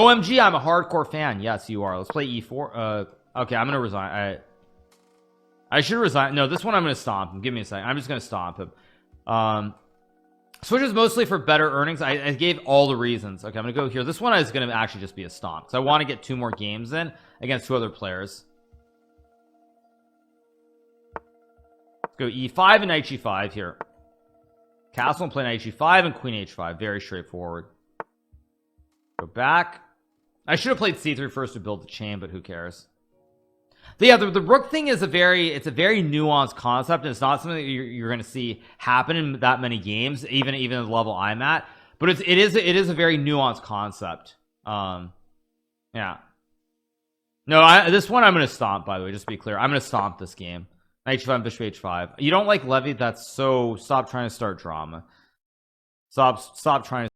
OMG, I'm a hardcore fan. Yes, you are. Let's play e4. Okay, I'm gonna resign. I should resign. No, this one I'm gonna stomp him. Give me a second. I'm just gonna stomp him. Switches mostly for better earnings. I gave all the reasons. Okay, I'm gonna go here. This one is gonna actually just be a stomp because I want to get 2 more games in against 2 other players. Let's go e5 and knight g5 here. Castle and play knight g5 and queen h5. Very straightforward. Go back. I should have played c3 first to build the chain, but who cares? But yeah, the rook thing is a very nuanced concept, and it's not something that you're going to see happen in that many games, even at the level I'm at. But it is a very nuanced concept. Yeah. No, this one I'm going to stomp. By the way, just to be clear, I'm going to stomp this game. Knight h5, bishop h5. You don't like Levy? That's so. Stop trying to start drama. Stop trying to